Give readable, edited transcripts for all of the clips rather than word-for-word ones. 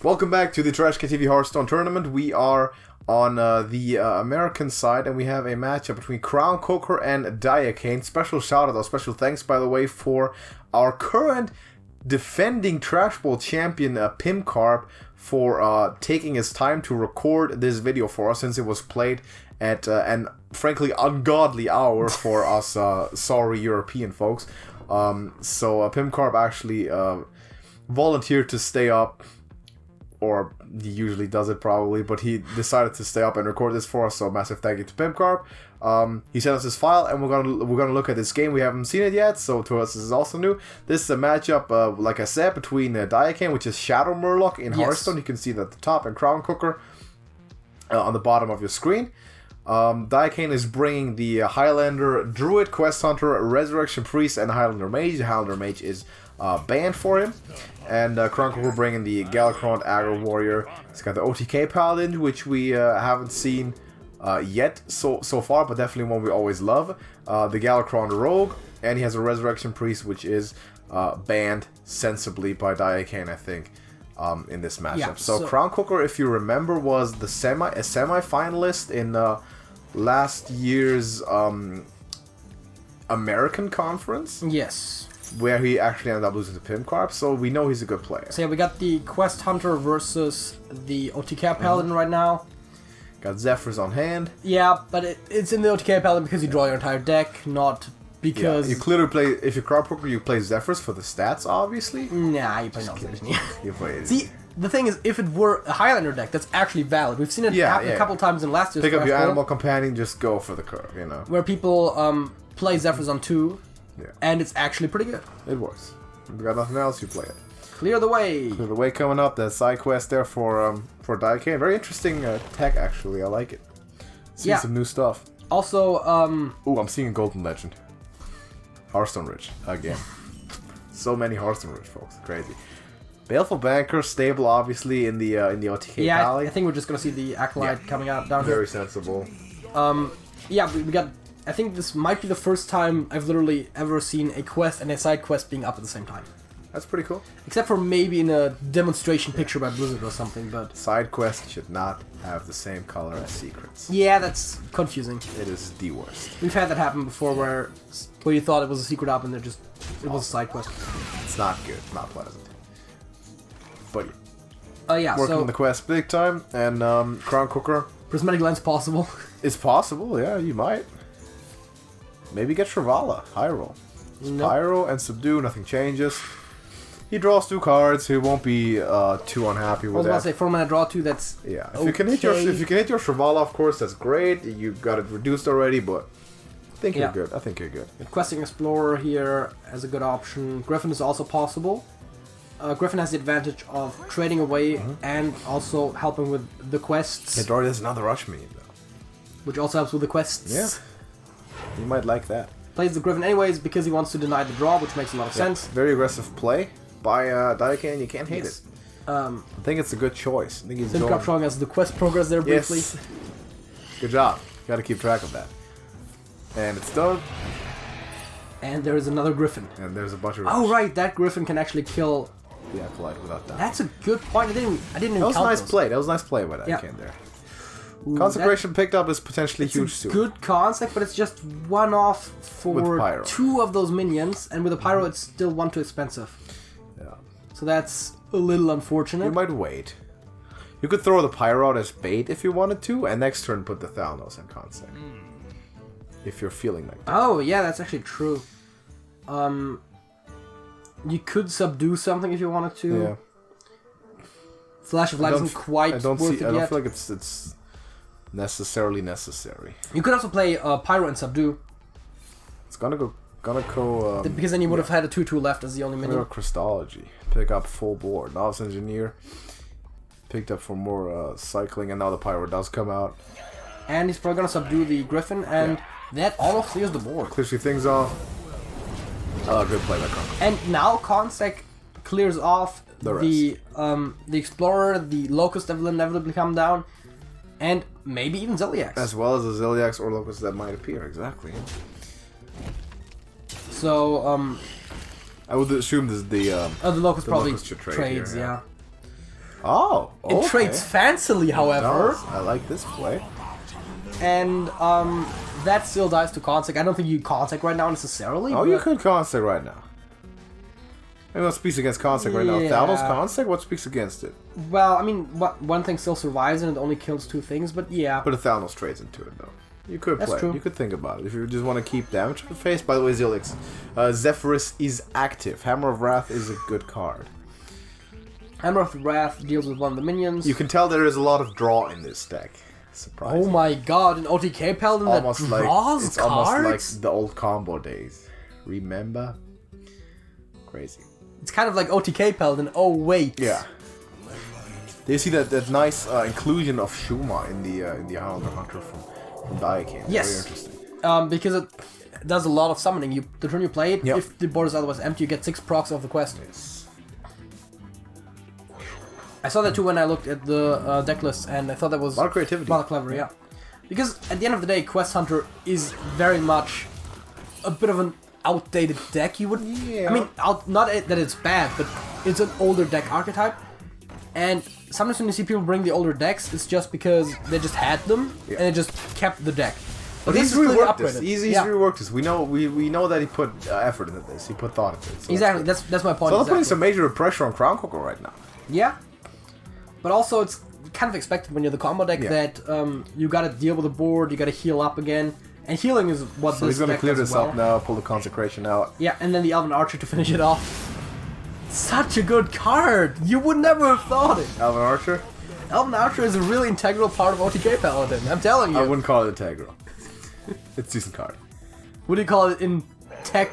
Welcome back to the TrashcanTV Hearthstone Tournament. We are on the American side, and we have a matchup between Crowncooker and Diakaine. Special shout out, special thanks, by the way, for our current defending Trash Bowl champion, Pimcarp, for taking his time to record this video for us, since it was played at an frankly ungodly hour for us sorry European folks. So Pimcarp actually volunteered to stay up, or he usually does it probably, but he decided to stay up and record this for us, so massive thank you to Pimcarp. He sent us this file, and we're gonna look at this game. We haven't seen it yet, so to us this is also new. This is a matchup, like I said, between Diakaine, which is Shadow Murloc in Hearthstone. You can see that at the top, and Crowncooker on the bottom of your screen. Diakaine is bringing the Highlander Druid, Quest Hunter, Resurrection Priest, and Highlander Mage. The Highlander Mage is banned for him. And Crowncooker bringing the Galakron Aggro Warrior. He's got the OTK Paladin, which we haven't seen yet so far, but definitely one we always love. The Galakron Rogue, and he has a Resurrection Priest, which is banned sensibly by Diakaine, I think, in this matchup. Yeah, so Crowncooker, if you remember, was the semi-finalist in last year's American conference. Yes. Where he actually ended up losing to Pimcarp, so we know he's a good player. So yeah, we got the Quest Hunter versus the OTK Paladin right now. Got Zephyrs on hand. Yeah, but it's in the OTK Paladin because you draw your entire deck, not because... Yeah, you clearly play, if you're Crowncooker, you play Zephyrs for the stats, obviously. Nah, you play non-Zephyrs. You play See, the thing is, if it were a Highlander deck, that's actually valid. We've seen it happen a couple times in last year's Pick up your Animal Companion, just go for the curve, you know. Where people play Zephyrs on 2, and it's actually pretty good. It works. If you got nothing else, you play it. Clear the way. Clear the way coming up. The side quest there for Diakaine. Very interesting tech, actually. I like it. See some new stuff. Also, ooh, I'm seeing a Golden Legend. Hearthstone Rich again. So many Hearthstone Rich folks, crazy. Baleful Banker, stable obviously in the OTK Valley. I think we're just gonna see the Acolyte coming out down here. Very sensible. Yeah, we got. I think this might be the first time I've literally ever seen a quest and a side quest being up at the same time. That's pretty cool. Except for maybe in a demonstration picture by Blizzard or something, but... Side quests should not have the same color as secrets. Yeah, that's confusing. It is the worst. We've had that happen before where you thought it was a secret up and it was a side quest. It's not good, not pleasant. But yeah, working on the quest big time, and Crowncooker. Prismatic Lens possible. It's possible, yeah, you might. Maybe get Shrivala, high roll. Pyro and Subdue, nothing changes. He draws 2 cards. He won't be too unhappy with that. I was about to say 4-mana draw 2. That's if you can hit your Shrivala, of course, that's great. You got it reduced already, but I think you're good. I think you're good. Questing Explorer here as a good option. Griffin is also possible. Griffin has the advantage of trading away and also helping with the quests. It already has another rush minion though, which also helps with the quests. Yeah, you might like that. Plays the Griffin anyways because he wants to deny the draw, which makes a lot of sense. Very aggressive play by Diakaine. You can't hate it. I think it's a good choice. I think he's going... showing us the quest progress there briefly. Yes. Good job. Got to keep track of that. And it's done. And there is another Griffin. And there's a bunch of... Oh right, that Griffin can actually kill the Acolyte without that. That's a good point. I didn't even That was count nice those. play. That was nice play by Diakaine there. Ooh, Consecration picked up is potentially huge too. Good concept, but it's just one off for 2 of those minions, and with a Pyro it's still 1 too expensive. Yeah. So that's a little unfortunate. You might wait. You could throw the Pyro out as bait if you wanted to, and next turn put the Thalnos in Consec. If you're feeling like that. Oh yeah, that's actually true. You could subdue something if you wanted to. Yeah. Flash of Light isn't quite worth it yet. I don't feel like it's necessarily necessary. You could also play Pyro and Subdue. It's gonna go because then you would have had a 2/2 left as the only minion. Christology. Pick up full board. Novice Engineer. Picked up for more cycling, and now the Pyro does come out. And he's probably gonna subdue the Griffin, and that almost clears the board. Clears your things off. Good play by Crowncooker. And now Consec clears off the Explorer, the Locust that will inevitably come down, and maybe even Ziliax. As well as the Ziliax or Locust that might appear, exactly. So, I would assume this the Locust probably Locust should trades, here, yeah. Oh, okay. It trades fancily, however. I like this play. And that still dies to Consec. I don't think you Consec right now necessarily. Oh, you could Consec right now. Maybe what speaks against Consec right now? Yeah. Thaldos Consec? What speaks against it? Well, I mean, one thing still survives and it only kills 2 things, but yeah. But a Thaldos trades into it, though. You could That's play. true. You could think about it if you just want to keep damage to the face. By the way, Zilix, Zephyrus is active. Hammer of Wrath is a good card. Hammer of Wrath deals with one of the minions. You can tell there is a lot of draw in this deck. Surprising. Oh my god, an OTK Paladin that draws it's cards? almost like the old combo days. Remember? Crazy. It's kind of like OTK Paladin. Oh wait. Yeah. Do you see that nice inclusion of Shuma in the Highlander Hunter from Diakaine? Yes. Very interesting. Because it does a lot of summoning. The turn you play it, Yep. if the board is otherwise empty, you get 6 procs of the quest. Yes. I saw that too when I looked at the deck list, and I thought that was A lot of creativity. rather clever, yeah. Because at the end of the day, Quest Hunter is very much a bit of an outdated deck. You would, Yeah. I mean, not that it's bad, but it's an older deck archetype. And sometimes when you see people bring the older decks, it's just because they just had them and they just kept the deck. But this he's is clearly reworked upgraded. this. He's Yeah. reworked this. We know that he put effort into this. He put thought into it. So Exactly, That's that's my point. so they're putting exactly. some major pressure on Crowncooker right now. Yeah. But also, it's kind of expected when you're the combo deck that you gotta deal with the board, you gotta heal up again. And healing is what So this he's gonna deck clear does this well. up now, pull the Consecration out. Yeah, and then the Elven Archer to finish it off. Such a good card! You would never have thought it! Elven Archer? Elven Archer is a really integral part of OTK Paladin, I'm telling you. I wouldn't call it integral. It's a decent card. What do you call it in tech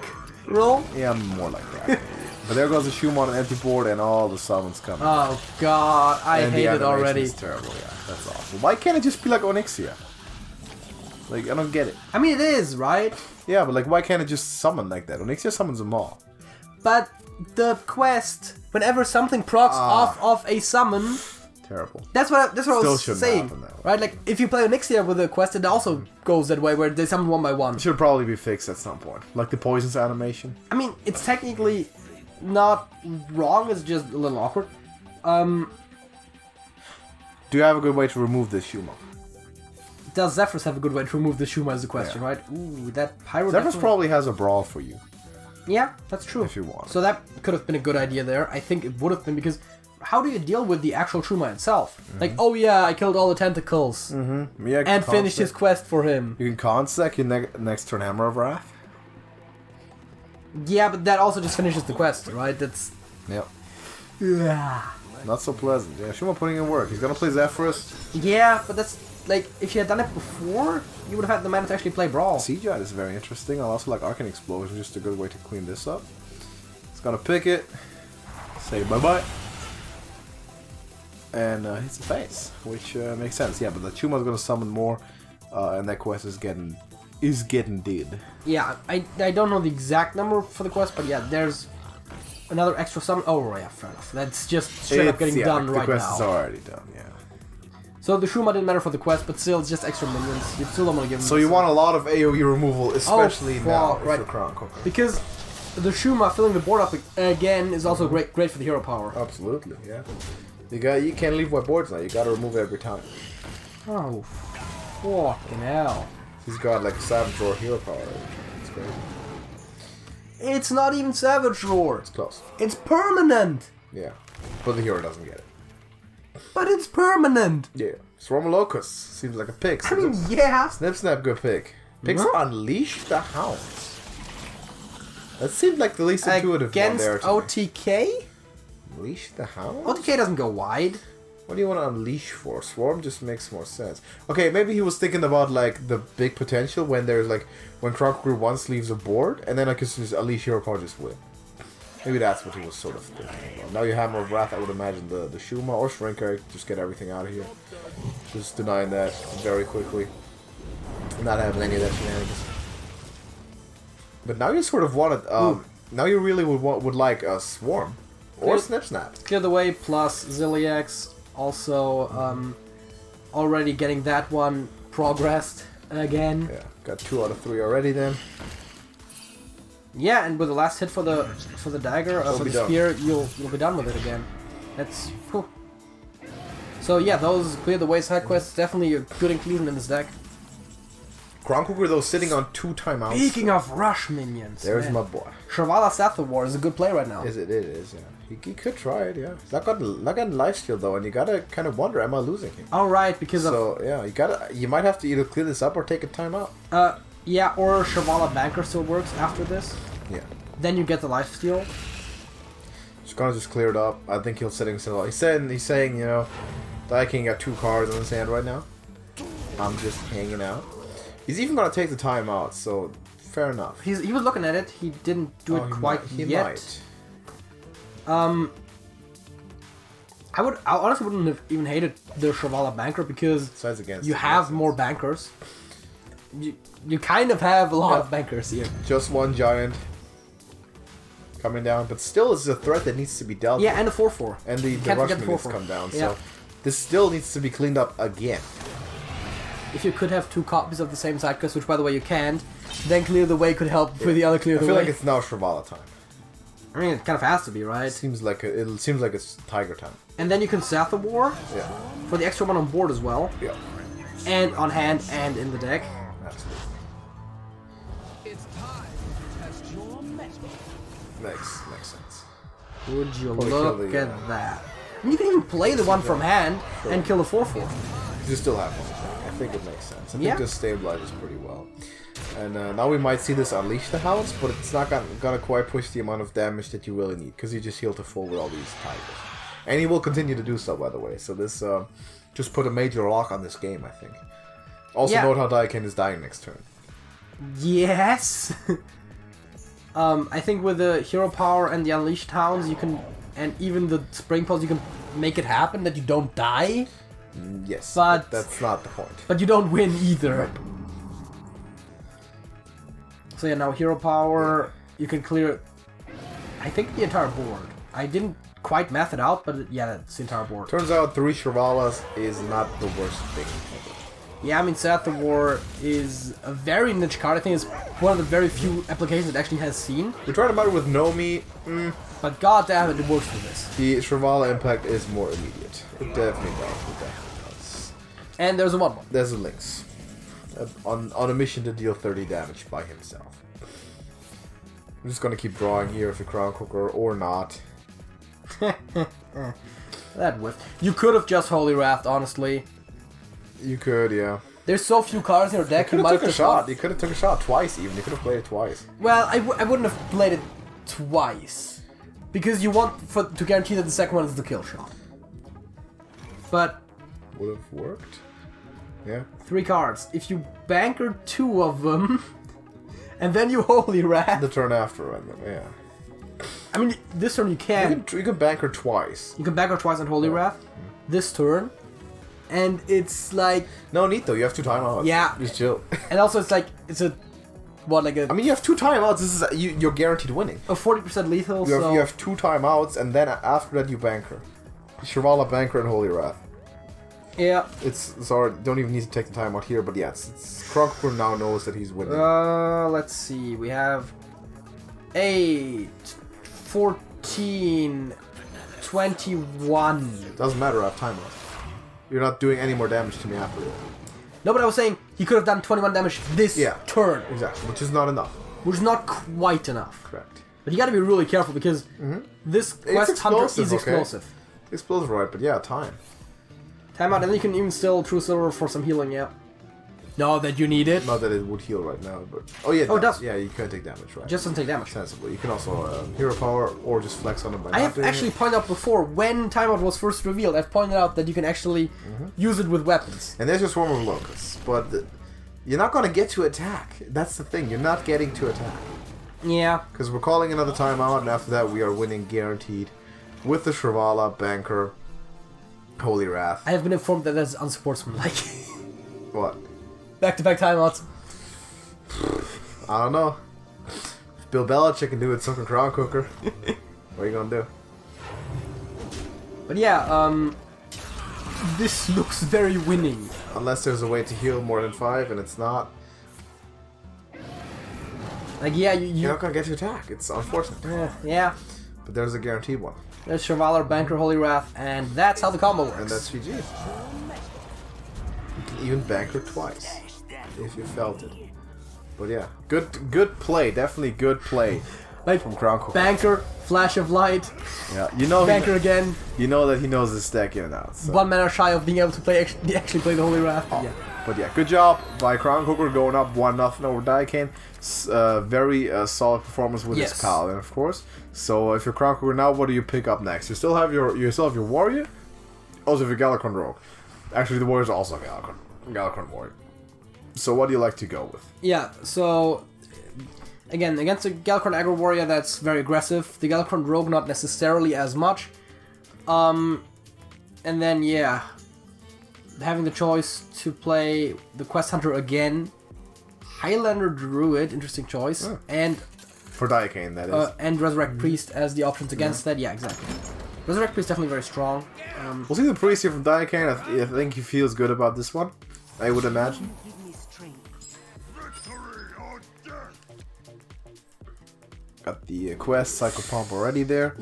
roll? Yeah, more like that. But there goes the Shuma on an empty board and all the summons coming. Oh god, I and hate the it already. It's terrible, yeah. That's awful. Why can't it just be like Onyxia? Like, I don't get it. I mean, it is, right? Yeah, but like, why can't it just summon like that? Onyxia summons them all. But the quest, whenever something procs off of a summon, Terrible. that's what I Still was shouldn't saying, happen that way. right? Like if you play Onyxia with a quest, it also goes that way, where they summon one by one. It should probably be fixed at some point. Like the poisons animation. I mean, it's technically not wrong. It's just a little awkward. Do you have a good way to remove this Shuma? Does Zephyrus have a good way to remove the Shuma? Is the question, right? Ooh, that Pyro. Zephyrus definitely- probably has a brawl for you. Yeah, that's true. If you want. So that could have been a good idea there. I think it would have been, because how do you deal with the actual Shuma itself? Like, oh yeah, I killed all the tentacles Yeah, and finished his quest for him. You can Consec your next turn Hammer of Wrath. Yeah, but that also just finishes the quest, right? That's Yep. yeah. Not so pleasant. Yeah, Shuma putting in work. He's gonna play Zephyrus. Yeah, but that's like, if you had done it before, you would have had the mana to actually play Brawl. CGI is very interesting. I also like Arcane Explosion, just a good way to clean this up. It's gonna pick it, say bye bye, and hits the face, which makes sense. Yeah, but the Chuma's gonna summon more, and that quest is getting did. Yeah, I don't know the exact number for the quest, but yeah, there's another extra summon. Oh yeah, fair enough. That's just straight up getting done right the quest now. is already done. Yeah. So the Shuma didn't matter for the quest, but still, it's just extra minions. You still don't want to give them. So you want a lot of AoE removal, especially now right. for Crowncooker. Because the Shuma filling the board up again is also great for the hero power. Absolutely, yeah. You can't leave white boards now. You gotta remove it every time. Oh, fucking hell. He's got like Savage Roar hero power. It's crazy. It's not even Savage Roar. It's close. It's permanent. Yeah. But the hero doesn't get it. But it's permanent. Yeah. Swarm of Locusts. Seems like a pick. I mean, yeah. Snip Snap, good pick. Picks Unleash the Hounds. That seemed like the least intuitive one there. Against OTK? Unleash the Hounds? OTK doesn't go wide. What do you want to unleash for? Swarm just makes more sense. Okay, maybe he was thinking about like the big potential when there's like when Crowncooker once leaves a board and then I could just unleash hero power just win. Maybe that's what he was sort of thinking about. Now you Hammer of Wrath, I would imagine the Shuma or Shrinker, just get everything out of here. Just denying that very quickly. Not having any of that shenanigans. But now you sort of wanted now you really would like a Swarm. Or Snip Snap. Clear the way plus Ziliax. Also, already getting that one progressed again. Yeah, got 2 out of 3 already then. Yeah, and with the last hit for the dagger, for the be done. spear, you'll be done with it again. That's whew. So yeah, those clear the way side quests, definitely a good inclusion in this deck. Crowncooker, though, sitting on 2 timeouts. Speaking of rush minions, there's my boy. Shrivala Sathawar is a good play right now. It is, yeah. He could try it, yeah. He's not getting lifesteal, though, and you gotta kind of wonder, am I losing him? Alright, because So, yeah, you might have to either clear this up or take a timeout. Yeah, or Shrivala Banker still works after this. Yeah. Then you get the lifesteal. Just gonna just clear it up. I think he'll set himself. He's saying, you know, Diakaine got 2 cards in his hand right now. I'm just hanging out. He's even gonna take the timeout, so fair enough. He was looking at it. He didn't do it quite yet. I honestly wouldn't have even hated the Shrivala Banker because you have more bankers. You kind of have a lot of bankers here. Just 1 giant coming down, but still is a threat that needs to be dealt with. Yeah, and a 4/4. And the rush minions come down, yeah. So this still needs to be cleaned up again. If you could have 2 copies of the same side quest, which by the way you can't, then Clear the Way could help with the other Clear the Way. I feel like it's now Shrivala time. I mean, it kind of has to be, right? It seems like it's Tiger time. And then you can Sathawar for the extra one on board as well. Yeah. And on hand and in the deck. Absolutely. It's time to test your metal. Makes sense. Would you Probably look kill at the, that? And you can even play the one from hand and kill the 4/4. You still have one. I think it makes sense. I think this stabilizes pretty well. And now we might see this unleash the hounds, but it's not gonna quite push the amount of damage that you really need, because you just heal to full with all these tigers. And he will continue to do so, by the way. So this just put a major lock on this game, I think. Also note how Diakaine is dying next turn. Yes! I think with the hero power and the unleashed hounds, you can, and even the spring pulse, you can make it happen that you don't die. Yes, but that's not the point. But you don't win either. So yeah, now hero power, you can clear, I think, the entire board. I didn't quite math it out, but yeah, it's the entire board. Turns out 3 Shrivalas is not the worst thing ever. Yeah, I mean, Sathawar is a very niche card. I think it's one of the very few applications it actually has seen. We tried about it with Nomi, but goddamn it works for this. The Shrivala impact is more immediate. It definitely does. And there's a 1/1. There's a Lynx. On a mission to deal 30 damage by himself. I'm just gonna keep drawing here if the Crowncooker or not. That whiffed. You could have just Holy Wrath, honestly. You could, yeah. There's so few cards in your deck. You could have took a shot. You could have took a shot twice, even. You could have played it twice. Well, I wouldn't have played it twice, because you want to guarantee that the second one is the kill shot. But would have worked. Yeah. 3 cards. If you banker 2 of them, and then you Holy Wrath. The turn after, yeah. I mean, this turn you can. You can banker twice. You can banker twice on Holy Wrath. This turn. And it's like... No need though, you have 2 timeouts. Yeah. Just chill. And also it's like, it's a... What, like a... I mean, you have 2 timeouts, this is you're guaranteed winning. A 40% lethal, you have 2 timeouts, and then after that you banker. Shrivala, banker, and Holy Wrath. Yeah. Sorry, don't even need to take the time out here, but yeah, Crowncooker now knows that he's winning. Let's see, we have 8, 14, 21. Doesn't matter, I have timeout. You're not doing any more damage to me after it. No, but I was saying he could have done 21 damage this turn. Exactly, which is not enough. Which is not quite enough. Correct. But you gotta be really careful because this quest hunter is explosive. Okay. Explosive, right, but yeah, time. Timeout, and then you can even still True Silver for some healing, yeah. No, that you need it. Not that it would heal right now, but... Oh, yeah, it does. Yeah, you can take damage, right? Just doesn't take damage. Sensibly. You can also hero power or just flex on it by I have actually pointed out before, when Timeout was first revealed, I've pointed out that you can actually use it with weapons. And there's your Swarm of Locusts, but you're not going to get to attack. That's the thing, you're not getting to attack. Yeah. Because we're calling another timeout, and after that we are winning guaranteed with the Shrivala, Banker, Holy Wrath. I have been informed that that's unsportsmanlike. What? Back-to-back timeouts. I don't know. If Bill Belichick can do it, so can Crowncooker. What are you gonna do? But yeah, this looks very winning. Unless there's a way to heal more than 5, and it's not. Like, yeah, You're not gonna get to attack. It's unfortunate. Yeah. But there's a guaranteed one. There's Chevalier, Banker, Holy Wrath, and that's how the combo works. And that's GG. You can even banker twice if you felt it. But yeah, good play. Definitely good play. Like from Crowncooker. Banker, Flash of Light. Yeah, you know. Banker again. You know that he knows his deck in and out. So. 1 mana shy of being able to play actually play the Holy Wrath. Oh. Yeah. But yeah, good job by Crowncooker going up 1-0 over Diakaine. Very solid performance with his Paladin, of course. So if you're Crowncooker now, what do you pick up next? You still have your Warrior, also your Galakrond Rogue. Actually, the Warrior's also Galakrond Warrior. So what do you like to go with? Yeah. So again, against the Galakrond Aggro Warrior, that's very aggressive. The Galakrond Rogue, not necessarily as much. And then yeah, having the choice to play the Quest Hunter again, Highlander Druid, interesting choice, and for Diakaine, that is, and Resurrect Priest as the options against that. Yeah, exactly. Resurrect Priest definitely very strong. We'll see the Priest here from Diakaine. I think he feels good about this one. I would imagine. Got the Quest Cycle Pump already there.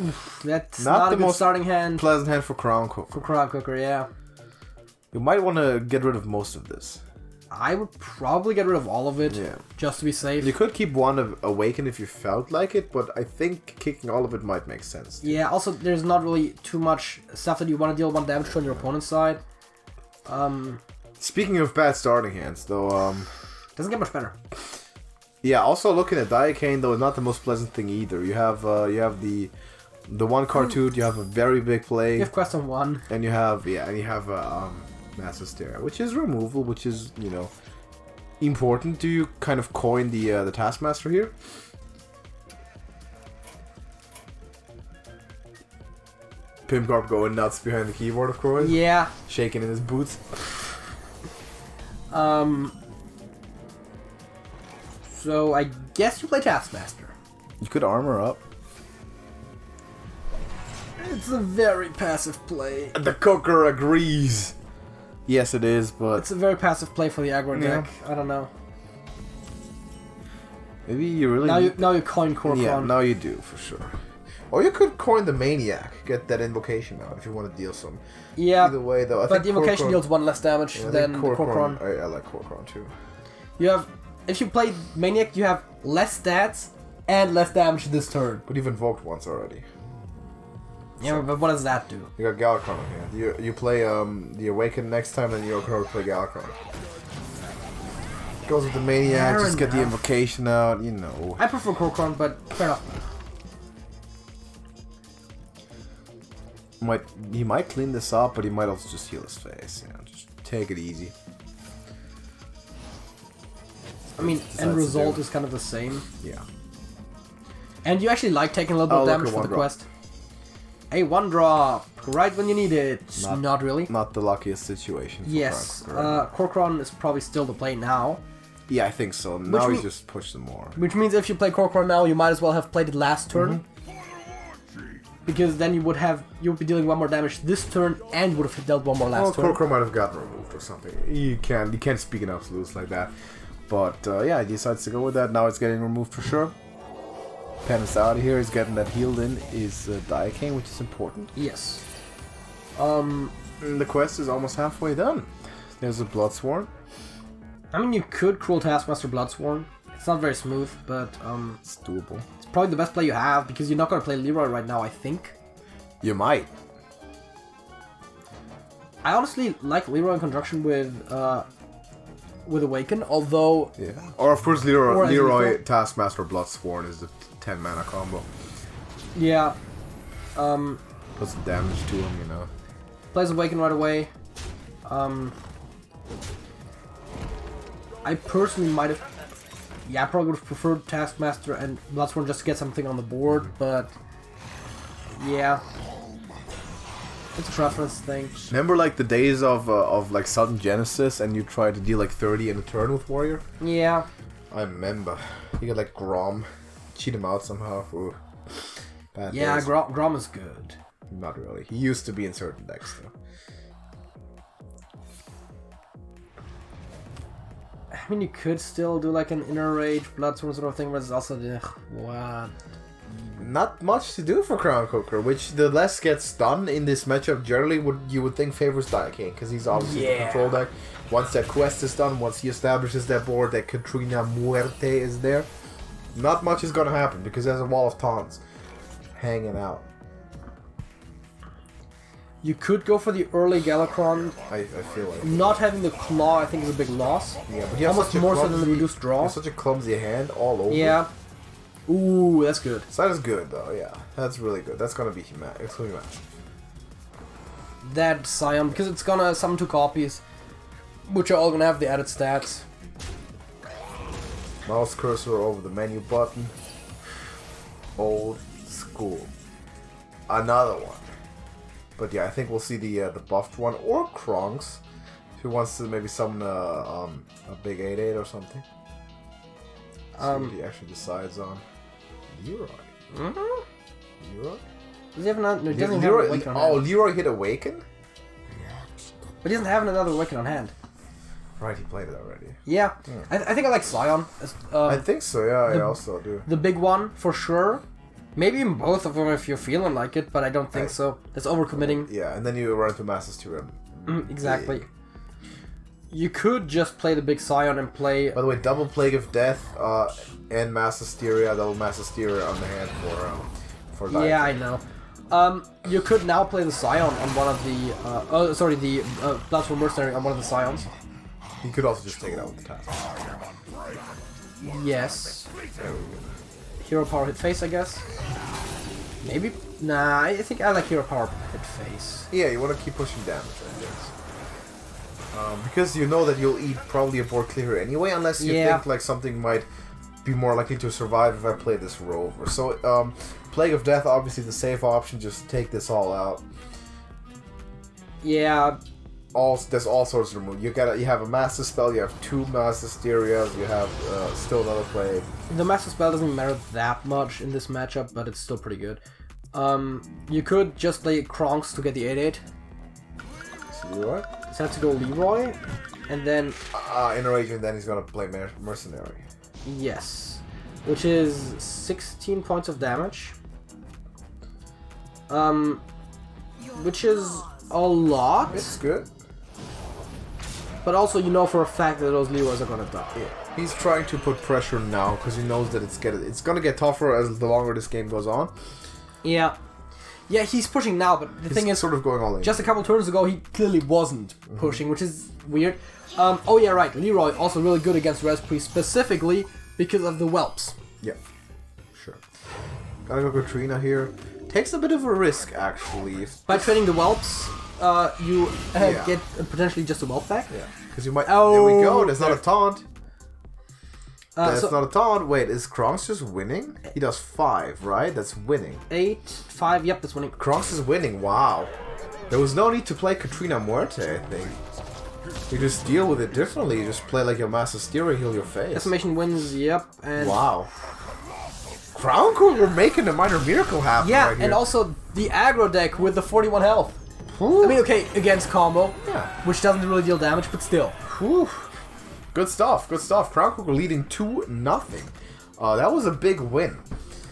That's not the most starting hand. Pleasant hand for Crowncooker. For Crowncooker, yeah. You might want to get rid of most of this. I would probably get rid of all of it, just to be safe. You could keep one of Awaken if you felt like it, but I think kicking all of it might make sense. Yeah, also there's not really too much stuff that you want to deal 1 damage to on your opponent's side. Speaking of bad starting hands, though, doesn't get much better. Yeah, also looking at Diakaine, though, is not the most pleasant thing either. You have the one cartoon, you have a very big play. You have Quest on 1. And you have Mass Hysteria, which is removal, which is, you know, important. Do you kind of coin the Taskmaster here? Pimpgarp going nuts behind the keyboard, of course. Yeah. Shaking in his boots. So I guess you play Taskmaster. You could armor up. It's a very passive play. The cooker agrees. Yes, it is, but it's a very passive play for the aggro deck. I don't know. Maybe you really now you coin Korkron. Yeah, now you do for sure. Or you could coin the Maniac, get that invocation out if you want to deal some. Yeah. Either way, though, I but think the invocation Korkron deals 1 less damage than Korkron. I like Korkron too. You have, if you play Maniac, you have less stats and less damage this turn. But you've invoked once already. Yeah, but what does that do? You got Galakrond in here. You play the Awaken next time, and you're going to play Galakrond. Goes with the Maniac, just get the invocation out, you know. I prefer Korkron, but fair enough. He might clean this up, but he might also just heal his face. You know, just take it easy. I mean, end result is kind of the same. Yeah. And you actually like taking a little bit of damage for the quest. A 1-drop, right when you need it. Not really. Not the luckiest situation. Yes, Korkron is probably still the play now. Yeah, I think so. Now you just push them more. Which means if you play Korkron now, you might as well have played it last turn. Because then you'll be dealing 1 more damage this turn and would have dealt 1 more last turn. Korkron might have gotten removed or something. You can't speak in absolutes like that. But yeah, he decides to go with that. Now it's getting removed for sure. Penance out of here is getting that healed in is Diakaine, which is important. Yes. The quest is almost halfway done. There's a Bloodsworn. I mean, you could Cruel Taskmaster Bloodsworn. It's not very smooth, but it's doable. It's probably the best play you have because you're not going to play Leroy right now, I think. You might. I honestly like Leroy in conjunction with Awaken, although... Yeah. Or of course Leroy Taskmaster Bloodsworn is the 10 mana combo. Yeah. Puts some damage to him, you know. Plays Awaken right away. I personally might have... Yeah, I probably would have preferred Taskmaster and Bloodsworn just to get something on the board, but... Yeah. It's a preference thing. Remember like the days of like sudden Genesis and you try to deal like 30 in a turn with Warrior? Yeah. I remember. You get like Grom. Cheat him out somehow. Ooh. Bad yeah, days. Grom is good. Not really. He used to be in certain decks though. I mean, you could still do like an Inner Rage, Bloodsworn sort of thing, but it's also the... What? not much to do for Crowncooker, which the less gets done in this matchup generally you would think favors Diakaine, because he's obviously the control deck. Once that quest is done, once he establishes that board, that Katrina Muerte is there, not much is going to happen, because there's a wall of taunts hanging out. You could go for the early Galakron. I feel like not having the claw, I think, is a big loss. Yeah, but he has almost more so than the reduced draw. Such a clumsy hand all over. Yeah. Ooh, that's good. So that is good though. Yeah, that's really good. That's gonna be human. It's gonna be match. That Scion, because it's gonna summon 2 copies, which are all gonna have the added stats. Mouse cursor over the menu button. Old school. Another one. But yeah, I think we'll see the buffed one, or Kronks, who wants to maybe summon a big 8/8 or something. See what he actually decides on. Leroy. Leroy? Does he have another? No, he doesn't have an Awaken on hand. Leroy hit Awaken? But he doesn't have another Awaken on hand. Right, he played it already. Yeah. I think I like Scion. I think so, yeah, I also do. The big one, for sure. Maybe even both of them if you're feeling like it, but I don't think so. That's overcommitting. Yeah, and then you run into Master's Theorem. Exactly. You could just play the big Scion and play... By the way, double Plague of Death and Mass Hysteria, double Mass Hysteria on the hand for Diakaine. Yeah, I know. You could now play the Scion on one of the... the Bloodful Mercenary on one of the Scions. You could also just take it out with the task. Yes. Hero Power hit face, I guess. Maybe? Nah, I think I like Hero Power hit face. Yeah, you want to keep pushing damage, I guess. Because you know that you'll eat probably a board clear anyway, unless you think like something might be more likely to survive if I play this rover. So, Plague of Death, obviously the safe option, just take this all out. Yeah. There's all sorts of removal. You have a Master Spell, you have 2 Master Hysterias, you have still another Plague. The Master Spell doesn't matter that much in this matchup, but it's still pretty good. You could just play Kronks to get the 8/8. Leroy? So have to go Leroy, and then... Inner Agent, then he's gonna play Mercenary. Yes. Which is 16 points of damage. Which is a lot. It's good. But also, you know for a fact that those Leroys are gonna die. Yeah. He's trying to put pressure now because he knows that it's gonna get tougher as the longer this game goes on. Yeah. Yeah, he's pushing now, but the thing is, sort of going all in. Just a couple turns ago, he clearly wasn't pushing, which is weird. Oh yeah, right. Leroy also really good against Res Priest, specifically because of the whelps. Yeah, sure. Gotta go Katrina here. Takes a bit of a risk, actually. By trading the whelps, you get potentially just a whelp back. Yeah, because you might. There we go. There's not a taunt. That's not a taunt. Wait, is Kronks just winning? He does 5, right? That's winning. 8, 5. Yep, that's winning. Kronks is winning. Wow. There was no need to play Katrina Muerte, I think. You just deal with it differently. You just play like your Master Stereo, heal your face. Decimation wins. Yep. And wow. Crowncooker making a minor miracle happen. Yeah, right here. and also the aggro deck with the 41 health. Whew. I mean, okay, against combo, yeah, which doesn't really deal damage, but still. Whew. Good stuff, good stuff. Crowncooker leading 2-0. That was a big win.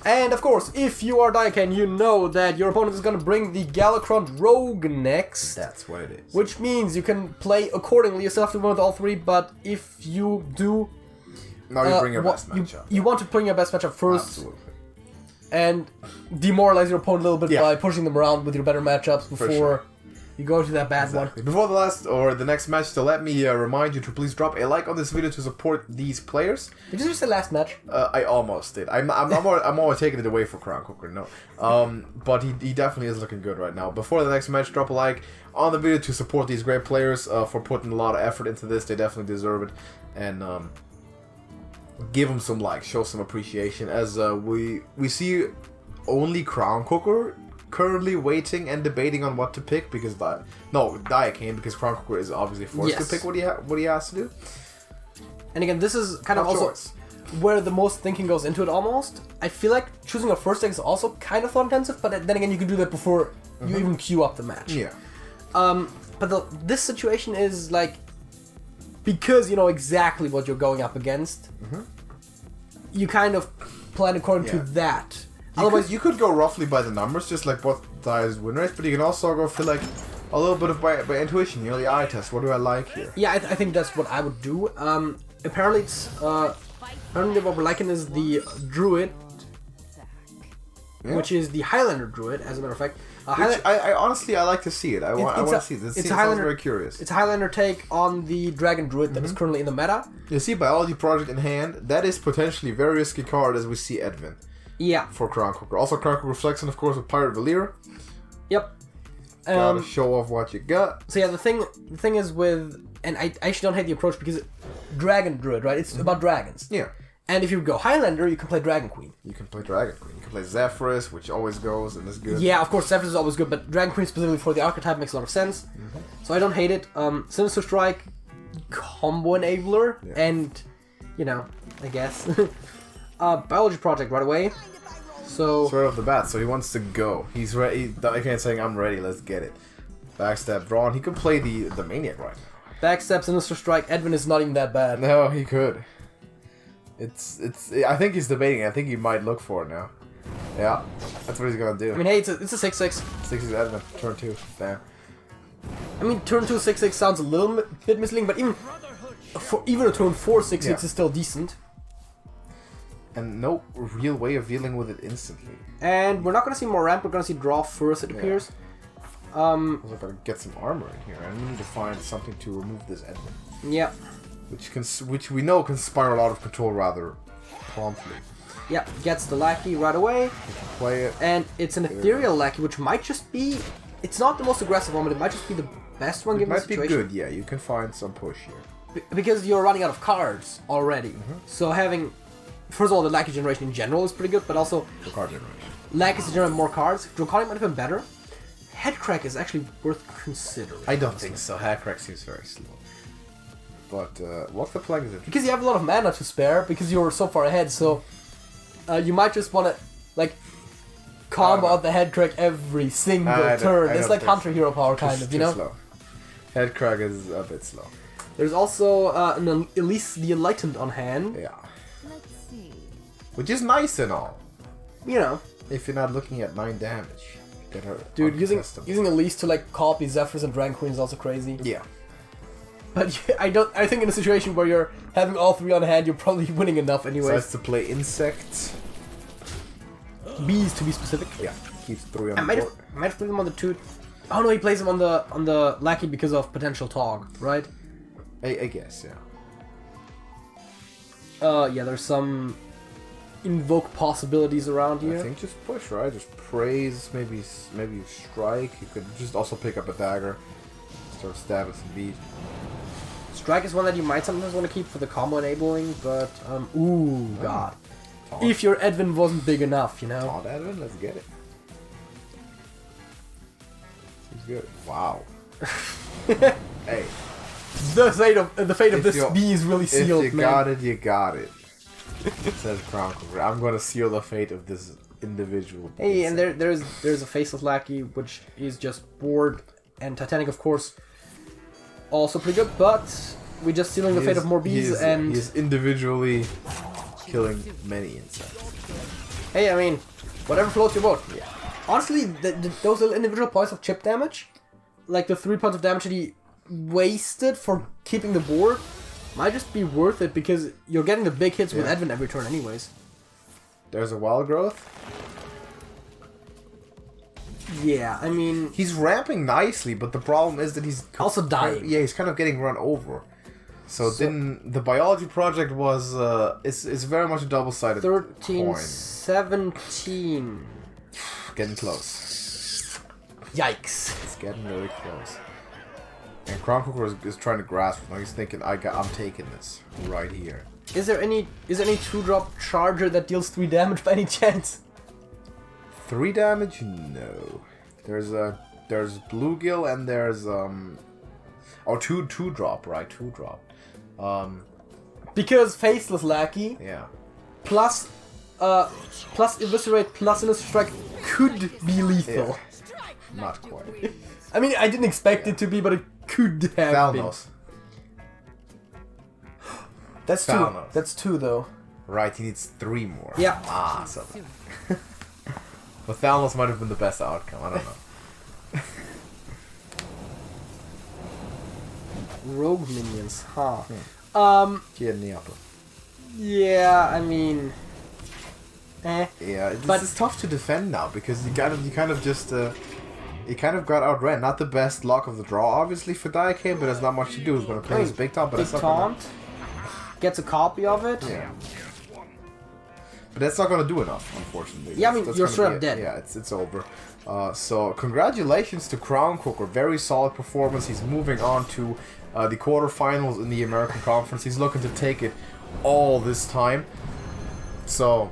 And of course, if you are Diakaine, you know that your opponent is going to bring the Galakron Rogue next. That's what it is. Which means you can play accordingly. You still have to win with all 3, but if you do... Now you bring your best matchup. You want to bring your best matchup first. Absolutely. And demoralize your opponent a little bit by pushing them around with your better matchups before you go to that bad one. Before the next match, so let me remind you to please drop a like on this video to support these players. Did you just say last match? I almost did. I'm almost taking it away for Crowncooker. No, but he definitely is looking good right now. Before the next match, drop a like on the video to support these great players for putting a lot of effort into this. They definitely deserve it, and give them some likes, show some appreciation. As we see only Crowncooker currently waiting and debating on what to pick because Diakaine, because Crowncooker is obviously forced to pick what he has to do. And again, this is kind of also where the most thinking goes into it almost. I feel like choosing a first deck is also kind of thought intensive, but then again, you can do that before you even queue up the match. Yeah. But this situation is like, because you know exactly what you're going up against, you kind of plan according to that. Otherwise, you could go roughly by the numbers, just like what the highest win rate, but you can also go for like a little bit of by intuition, you know, the eye test. What do I like here? yeah, I think that's what I would do. Apparently what we're liking is the druid, which is the Highlander druid, as a matter of fact. Which I honestly I like to see it. I want to see this. It sounds very curious. It's a Highlander take on the Dragon Druid that is currently in the meta. You see Biology Project in hand. That is potentially a very risky card as we see Edwin. Yeah. For Crowncooker. Also Crowncooker Reflection, of course, with Pirate Valir. Yep. Gotta show off what you got. So yeah, the thing is with, and I actually don't hate the approach because Dragon Druid, right? It's about dragons. Yeah. And if you go Highlander, you can play Dragon Queen. You can play Dragon Queen. You can play Zephyrus, which always goes and is good. Yeah, of course, Zephyrus is always good, but Dragon Queen specifically for the archetype makes a lot of sense. So I don't hate it. Sinister Strike, combo enabler, and, you know, I guess. Biology Project right away. So right off the bat, so he wants to go. He's ready. Diakaine saying, I'm ready, let's get it. Backstab drawn. He could play the Maniac right now. Backstab, Sinister Strike, Edwin is not even that bad. No, he could. I think he's debating. I think he might look for it now. Yeah, that's what he's gonna do. I mean, hey, it's a 6/6. 6 is Edwin. Turn 2. Damn. I mean, turn 2 6/6 sounds a little bit misleading, but even a turn 4 6/6 is still decent. And no real way of dealing with it instantly. And we're not gonna see more ramp. We're gonna see draw first. It appears. I'm gonna get some armor in here, and we need to find something to remove this Edwin. Yeah. Which we know can spiral out of control rather promptly. Yeah, gets the lackey right away. Play it. And it's an ethereal lackey, which might just be... It's not the most aggressive one, but it might just be the best one given the situation. It might be good, yeah. You can find some push here. Because you're running out of cards already. So having... First of all, the lackey generation in general is pretty good, but also... For card generation. Lackeys to generate more cards. Draconic might have been better. Headcrack is actually worth considering. I don't think so. Headcrack seems very slow. But what's the plan? Is it? Because you have a lot of mana to spare, because you're so far ahead, so you might just want to, like, combo out the Headcrack every single turn. It's like Hunter Hero Power, kind of, you know? Slow. Headcrack is a bit slow. There's also Elise the Enlightened on hand. Yeah. Which is nice and all. You know. If you're not looking at 9 damage. Get her. Dude, using Elise to, like, copy Zephyrus and Dragon Queen is also crazy. Yeah. But I think in a situation where you're having all 3 on hand, you're probably winning enough anyway. Decides to play insects. Bees, to be specific. Yeah, keeps 3 on the board. board. I might have played him on the 2. Oh no, he plays him on the lackey because of potential Tog, right? I guess, yeah. Yeah, there's some invoke possibilities around here. I think just push, right? Just praise, maybe strike. You could just also pick up a dagger. Start stabbing some bees. Strike is one that you might sometimes want to keep for the combo enabling, but ooh, god. Taunt. If your Edwin wasn't big enough, you know. Taunt Edwin, let's get it. Seems good. Wow. Hey. The fate of this bee is really sealed, if you man. got it, you got it. Says Crowncooker. I'm gonna seal the fate of this individual. Hey, and there's a faceless lackey, which is just bored, and Titanic, of course, also pretty good, but we're just sealing the fate of more bees, and... He's individually killing many insects. Hey, I mean, whatever floats your boat. Yeah. Honestly, those little individual points of chip damage, like the 3 points of damage that he wasted for keeping the board, might just be worth it, because you're getting the big hits with Edwin every turn anyways. There's a wild growth. Yeah, I mean... He's ramping nicely, but the problem is that he's... also dying. Yeah, he's kind of getting run over. So then the biology project was... it's very much a double-sided 13, coin. 17... Getting close. Yikes. It's getting really close. And Crowncooker is trying to grasp it. He's thinking, I'm taking this right here. Is there any 2-drop charger that deals 3 damage by any chance? 3 damage? No. There's bluegill and there's two drop, right? 2-drop. Because faceless lackey. Yeah. Plus eviscerate plus sinister strike could be lethal. Yeah. Not quite. I mean, I didn't expect it to be, but it could have been. That's Thalnos. 2. That's 2 though. Right, he needs 3 more. Yeah. Ah, so. But Thanos might have been the best outcome. I don't know. Rogue minions, huh? Kid in the upper. Yeah, I mean... Yeah, this But- is tough to defend now because you kind of just you kind of got outran. Not the best luck of the draw, obviously, for Diakaine, but there's not much to do. He's going to play his big taunt, but Big that's not gonna, taunt. Gets a copy of it. yeah. But that's not going to do enough, unfortunately. Yeah, I mean, That's you're gonna straight be up it. dead. Yeah, it's over. So congratulations to Crowncooker. Very solid performance. He's moving on to the quarterfinals in the American Conference. He's looking to take it all this time. So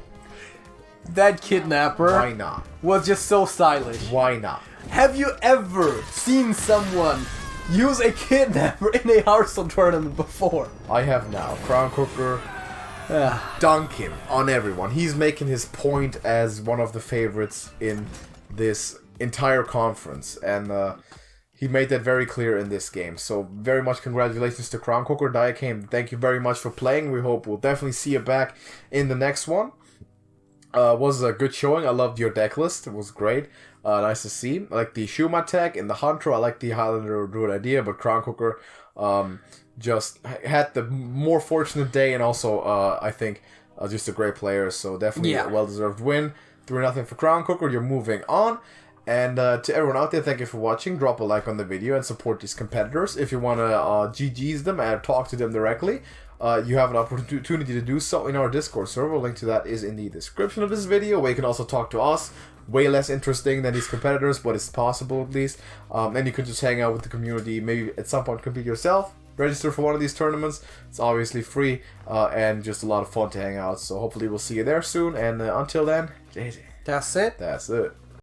That kidnapper why not? was just so stylish. Why not? Have you ever seen someone use a kidnapper in a Hearthstone tournament before? I have now. Crowncooker dunk him on everyone. He's making his point as one of the favorites in this entire conference, and he made that very clear in this game. So very much congratulations to Crowncooker. Diakaine, thank you very much for playing. We hope we'll definitely see you back in the next one. Was a good showing. I loved your deck list. It was great. Nice to see. I like the Shuma tech and the Hunter. I like the Highlander Druid idea, but Crowncooker just had the more fortunate day, and also I think just a great player. So definitely a well-deserved win. 3-0 for Crowncooker. You're moving on. And to everyone out there, thank you for watching. Drop a like on the video and support these competitors. If you want to GG's them and talk to them directly, you have an opportunity to do so in our Discord server. Link to that is in the description of this video, where you can also talk to us. Way less interesting than these competitors, but it's possible at least. And you could just hang out with the community. Maybe at some point compete yourself. Register for one of these tournaments. It's obviously free and just a lot of fun to hang out. So hopefully we'll see you there soon. And until then, JJ. That's it. That's it.